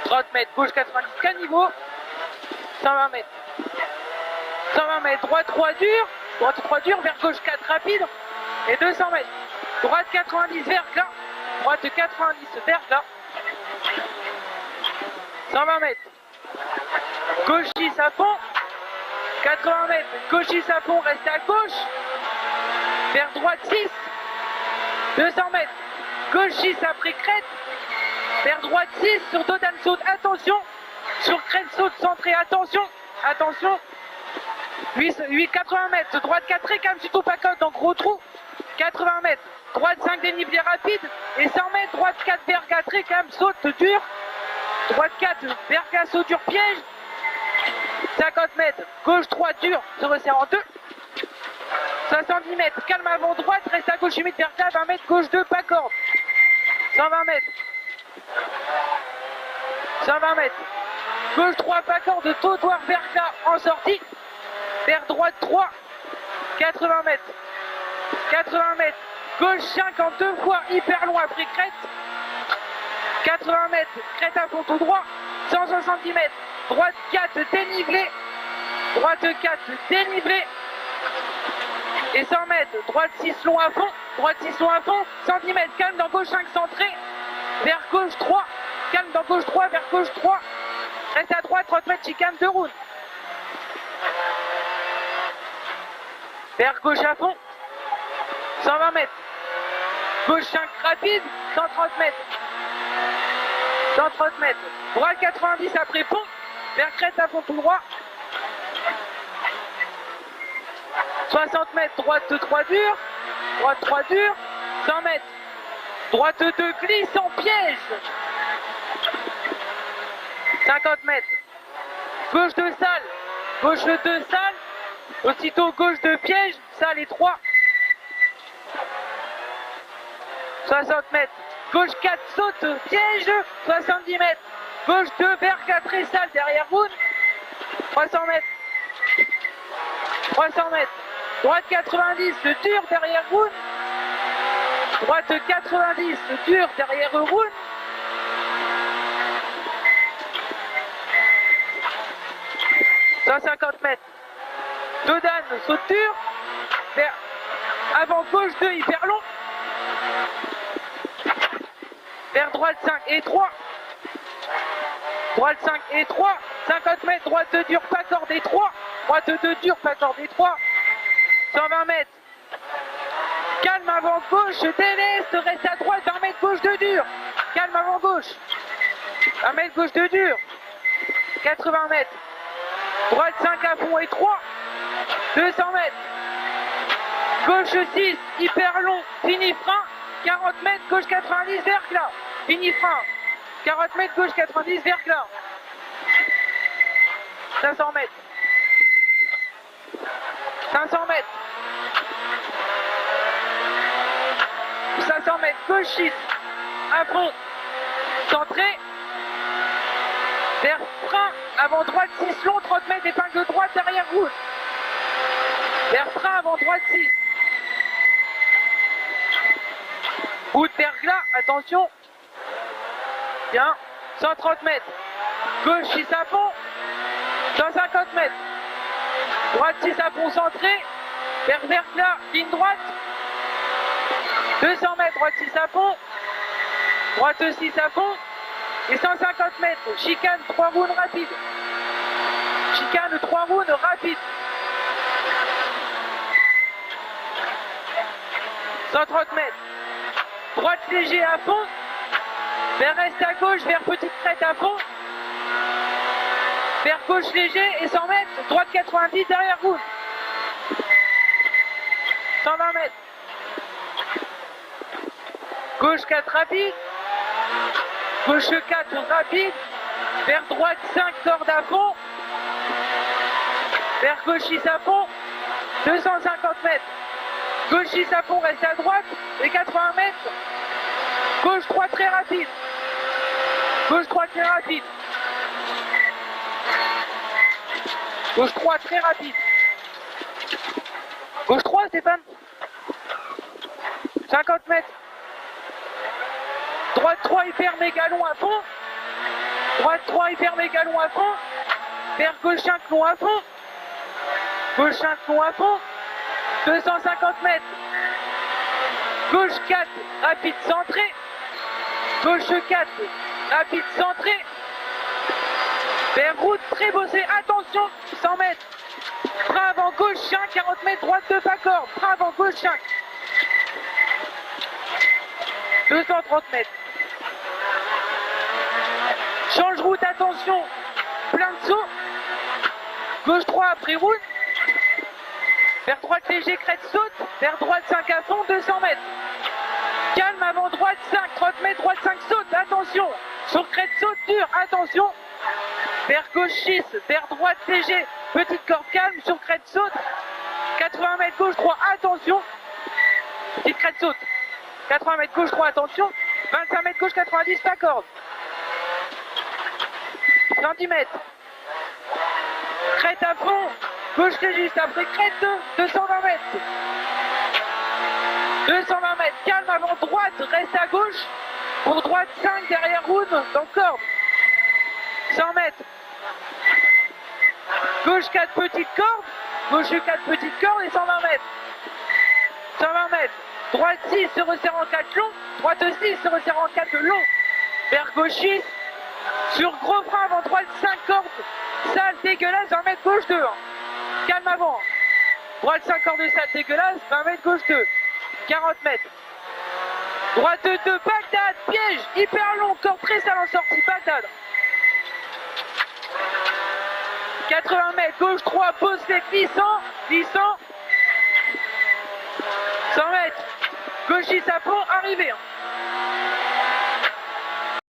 30 mètres, gauche 90, caniveau. 120 mètres. 120 mètres, droite 3 dur. Droite 3 dur, vers gauche 4 rapide. Et 200 mètres. Droite 90, verglas. Droite 90, verglas. 120 mètres. Gauche 6 à fond. 80 mètres. Gauche 6 à fond, reste à gauche. Vers droite 6. 200 mètres. Gauche 6 après crête. Vers droite 6 sur dos d'âne saute. Attention. Sur crête saute centrée. Attention. Attention. 80 mètres. Droite 4 très calme. Surtout pas côte dans gros trou. 80 mètres. Droite 5 dénivelé rapide. Et 100 mètres. Droite 4 verga très calme. Saute dur. Droite 4 verga saut dur piège. 50 mètres. Gauche 3 dur. Se resserre en 2. 70 mètres. Calme avant droite. Reste à gauche limite verga. 20 mètres. Gauche 2 pas corde. 120 mètres. 120 mètres. Gauche 3 pas corde. Trottoir verga en sortie. Vers droite 3. 80 mètres. 80 mètres. Gauche 5 en 2 fois hyper long après crête. 80 mètres. Crête à fond tout droit. 170 mètres. Droite 4 dénivelé. Droite 4 dénivelé. Et 100 mètres. Droite 6 long à fond. Droite 6 long à fond. 110 mètres. Calme dans gauche 5 centré. Vers gauche 3. Calme dans gauche 3. Vers gauche 3. Reste à droite 30 mètres. Chicane 2 rounds. Vers gauche à fond. 120 mètres. Gauche 5 rapide. 130 mètres. 130 mètres. Droite 90 après pont. Vers crête à fond tout droit. 60 mètres. Droite 3 dur. Droite 3 dur. 100 mètres. Droite 2 glisse en piège. 50 mètres. Gauche 2 salle. Gauche 2 salle. Aussitôt gauche 2 piège. Salle et 3. 60 mètres. Gauche 4 saute piège. 70 mètres. Gauche 2 verga très salle derrière route. 300 mètres. 300 mètres. Droite 90 dur derrière route. Droite 90 dur derrière route. 150 mètres. Dodane saute dur. Vers avant gauche 2 hyper long. Vers droite 5 et 3. Droite 5 et 3. 50 mètres. Droite 2 dur pas corde et 3. Droite 2 dur pas corde et 3. 120 mètres. Calme avant gauche. Déleste. Reste à droite. 20 mètres gauche 2 dur. Calme avant gauche. 1 mètre gauche 2 dur. 80 mètres. Droite 5 à fond et 3. 200 mètres. Gauche 6. Hyper long. Fini frein. 40 mètres. Gauche 90 verglas. Fini frein. 40 mètres. Gauche 90 verglas. 500 mètres. 500 mètres. 500 mètres. Gauche 6. À fond. Centré. Vers frein. Avant droite 6 long. 30 mètres. Épingle droite derrière route. Vers frein avant droite 6. Bout de verglas. Attention. Bien. 130 mètres. Gauche 6 à fond. 150 mètres. Droite 6 à fond centré. Vers verglas. Ligne droite. 200 mètres. Droite 6 à fond. Droite 6 à fond. Et 150 mètres. Chicane 3 rounds rapide. Chicane 3 rounds rapide. 130 mètres. Droite léger à fond. Vers reste à gauche, vers petite crête à fond. Vers gauche léger et 100 mètres. Droite 90 derrière route. 120 mètres. Gauche 4 rapide. Gauche 4 rapide. Vers droite 5 corde à fond. Vers gauche 6 à fond. 250 mètres. Gauche 6 à fond, reste à droite. Et 80 mètres. Gauche 3 très rapide. Gauche 3 très rapide. Gauche 3 très rapide. Gauche 3 Stéphane. 50 mètres. Droite 3 hyper méga long à fond. Droite 3, hyper méga long à fond. Vers gauche 5, long à fond. Gauche 5, long à fond. 250 mètres. Gauche 4, rapide centré. Gauche 4, rapide centré. Vers route très bossé, attention, 100 mètres. Frein avant gauche 5, 40 mètres, droite 2 pas corde. Frein avant gauche 5. 230 mètres. Change route, attention. Plein de sauts. Gauche 3 après route. Vers droite léger, crête saute. Vers droite 5 à fond, 200 mètres. Calme avant droite 5, 30 mètres, droite 5 saute. Attention. Sur crête saute dure, attention. Vers gauche 6, vers droite léger. Petite corde calme, sur crête saute. 80 mètres gauche 3, attention. Petite crête saute. 80 mètres gauche 3, attention. 25 mètres gauche 90, pas corde. 110 mètres. Crête à fond. Gauche légiste, après crête 2, 220 mètres. 220 mètres, calme avant droite, reste à gauche. Pour droite 5, derrière route, dans corde. 100 mètres. Gauche 4 petites cordes. Gauche 4 petites cordes et 120 mètres. 120 mètres. Droite 6 se resserre en 4 long. Droite 6 se resserre en 4 long. Vers gauche 6. Sur gros frein avant droite 5 cordes. Sale dégueulasse, 20 mètres gauche 2. Calme avant. Droite 5 cordes sale dégueulasse, 20 mètres gauche 2. 40 mètres. Droite 2, Bagdad, piège, hyper long, corde très sale en sortie, Bagdad. 80 mètres, gauche 3, pause sec, glissant, glissant. 100 mètres, gauche 6 à fond, arrivé.